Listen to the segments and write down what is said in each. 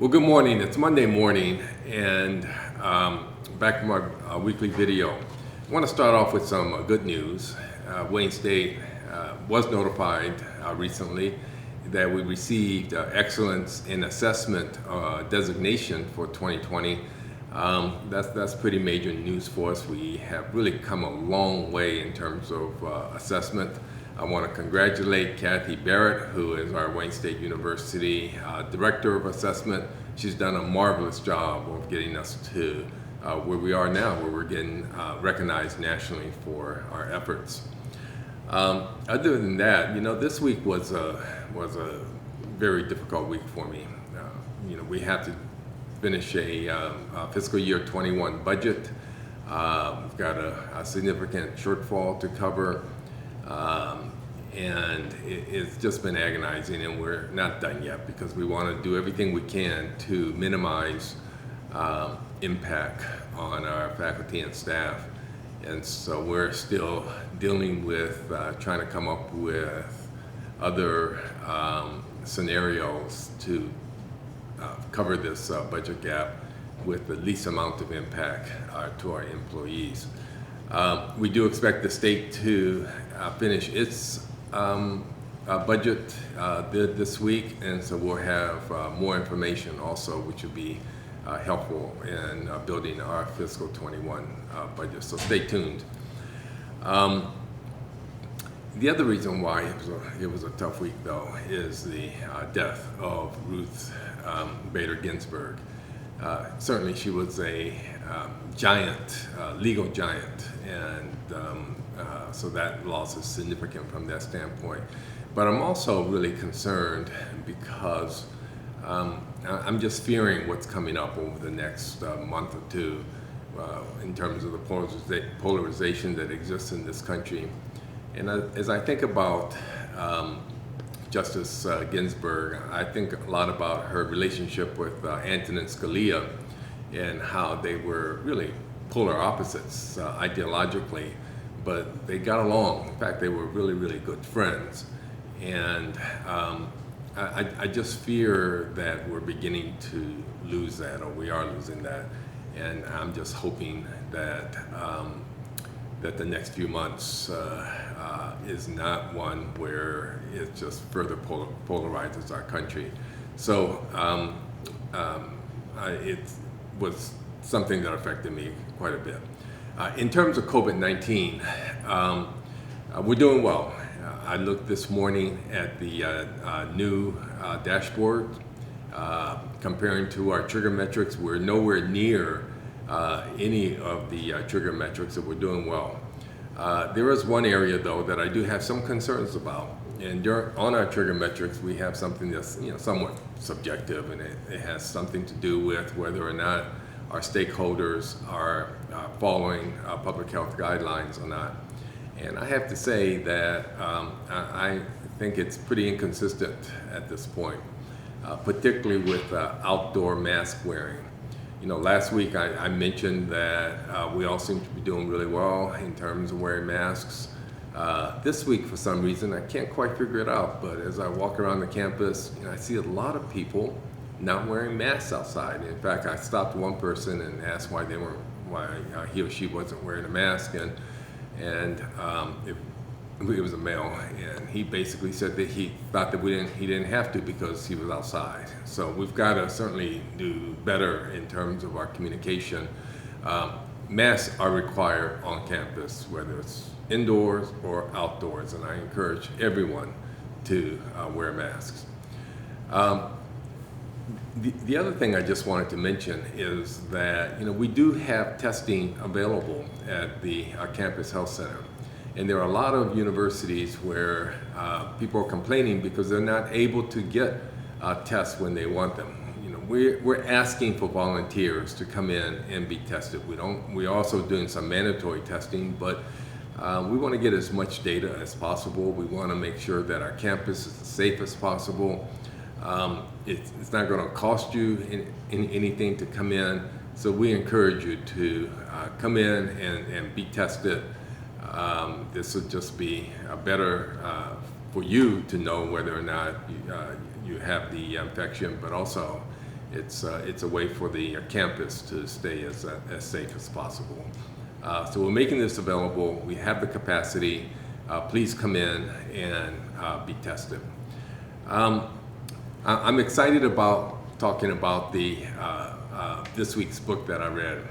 Well, good morning. It's Monday morning, and back to my weekly video. I want to start off with some good news. Wayne State was notified recently that we received Excellence in Assessment designation for 2020. That's pretty major news for us. We have really come a long way in terms of assessment. I want to congratulate Kathy Barrett, who is our Wayne State University Director of Assessment. She's done a marvelous job of getting us to where we are now, where we're getting recognized nationally for our efforts. Other than that, this week was a very difficult week for me. We have to finish a fiscal year 21 budget. We've got a significant shortfall to cover. And it's just been agonizing, and we're not done yet because we want to do everything we can to minimize impact on our faculty and staff. And so we're still dealing with trying to come up with other scenarios to cover this budget gap with the least amount of impact to our employees. We do expect the state to finish its budget this week, and so we'll have more information also, which will be helpful in building our fiscal 21 budget. So stay tuned. The other reason why it was a tough week, though, is the death of Ruth Bader Ginsburg. Certainly, she was a giant, legal giant, and so that loss is significant from that standpoint. But I'm also really concerned because I'm just fearing what's coming up over the next month or two in terms of the polarization that exists in this country. And as I think about Justice Ginsburg, I think a lot about her relationship with Antonin Scalia and how they were really polar opposites ideologically, but they got along. In fact, they were really, really good friends. And I just fear that we're beginning to lose that, or we are losing that. And I'm just hoping that that the next few months is not one where it just further polarizes our country. So it was something that affected me quite a bit. In terms of COVID-19, we're doing well. I looked this morning at the new dashboard. Comparing to our trigger metrics, we're nowhere near any of the trigger metrics that we're doing well. There is one area, though, that I do have some concerns about. And on our trigger metrics, we have something that's somewhat subjective, and it has something to do with whether or not our stakeholders are following public health guidelines or not. And I have to say that I think it's pretty inconsistent at this point, particularly with outdoor mask wearing. Last week I mentioned that we all seem to be doing really well in terms of wearing masks. This week, for some reason, I can't quite figure it out, but as I walk around the campus, I see a lot of people not wearing masks outside. In fact, I stopped one person and asked why he or she wasn't wearing a mask, and it was a male, and he basically said that he thought that he didn't have to because he was outside. So we've got to certainly do better in terms of our communication. Masks are required on campus, whether it's indoors or outdoors, and I encourage everyone to wear masks. The other thing I just wanted to mention is that we do have testing available at the campus health center, and there are a lot of universities where people are complaining because they're not able to get tests when they want them. We're asking for volunteers to come in and be tested. We're also doing some mandatory testing, but we want to get as much data as possible. We want to make sure that our campus is as safe as possible. It's not going to cost you anything to come in, so we encourage you to come in and be tested. This will just be better for you to know whether or not you have the infection, but also it's a way for the campus to stay as safe as possible. So we're making this available. We have the capacity. Please come in and be tested. I'm excited about talking about this week's book that I read.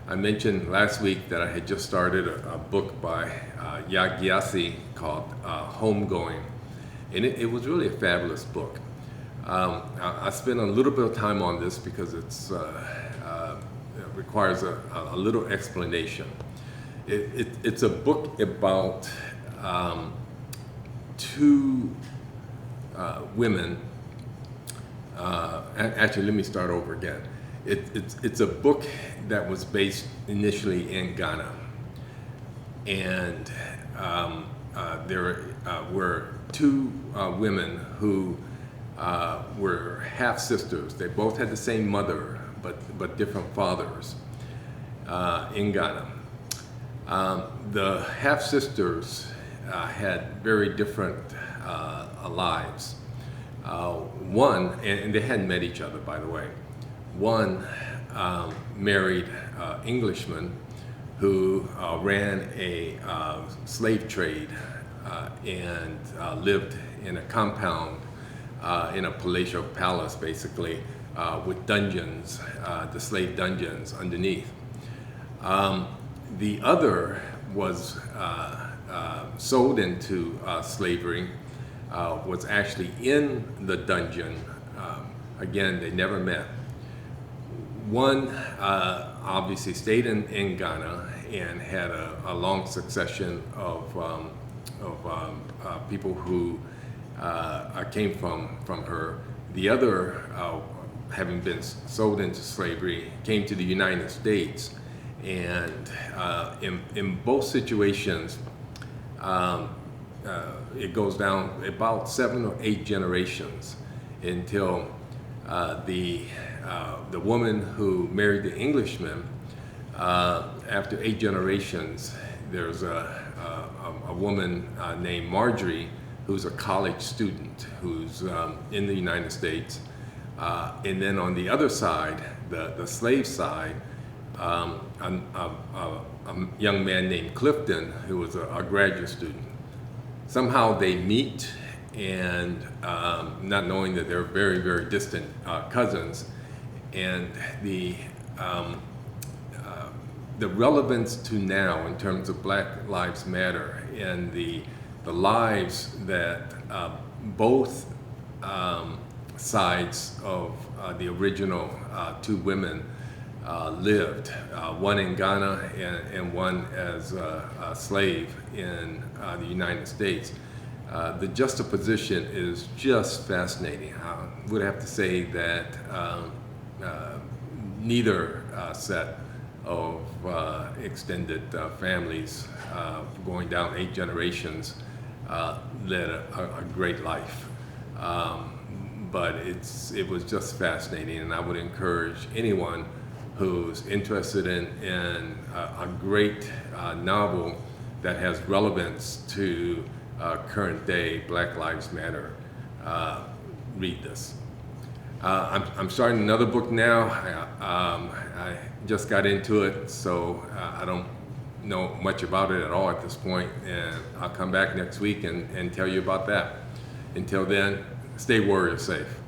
I mentioned last week that I had just started a book by Gyasi called Homegoing, and it was really a fabulous book. I spent a little bit of time on this because it requires a little explanation. It's a book about two women. Actually, let me start over again. It's a book that was based initially in Ghana, and there were two women who were half sisters. They both had the same mother, but different fathers in Ghana. The half sisters had very different lives. One, and they hadn't met each other, by the way. One married an Englishman who ran a slave trade and lived in a compound in a palatial palace, basically, with dungeons, the slave dungeons underneath. The other was sold into slavery, was actually in the dungeon. Again, they never met. One obviously stayed in Ghana and had a long succession of people who came from her. The other, having been sold into slavery, came to the United States, and in both situations, it goes down about 7 or 8 generations until the woman who married the Englishman, after 8 generations, there's a woman named Marjorie, who's a college student who's in the United States. And then on the other side, the slave side, a young man named Clifton, who was a graduate student. Somehow they meet, and not knowing that they're very, very distant cousins, and the relevance to now in terms of Black Lives Matter and the lives that both sides of the original two women lived, one in Ghana and one as a slave in the United States. The juxtaposition is just fascinating. I would have to say that neither set of extended families going down 8 generations led a great life. But it was just fascinating, and I would encourage anyone who's interested in a great novel that has relevance to current day Black Lives Matter, read this. I'm starting another book now. I just got into it, so I don't know much about it at all at this point, and I'll come back next week and tell you about that. Until then, stay warrior safe.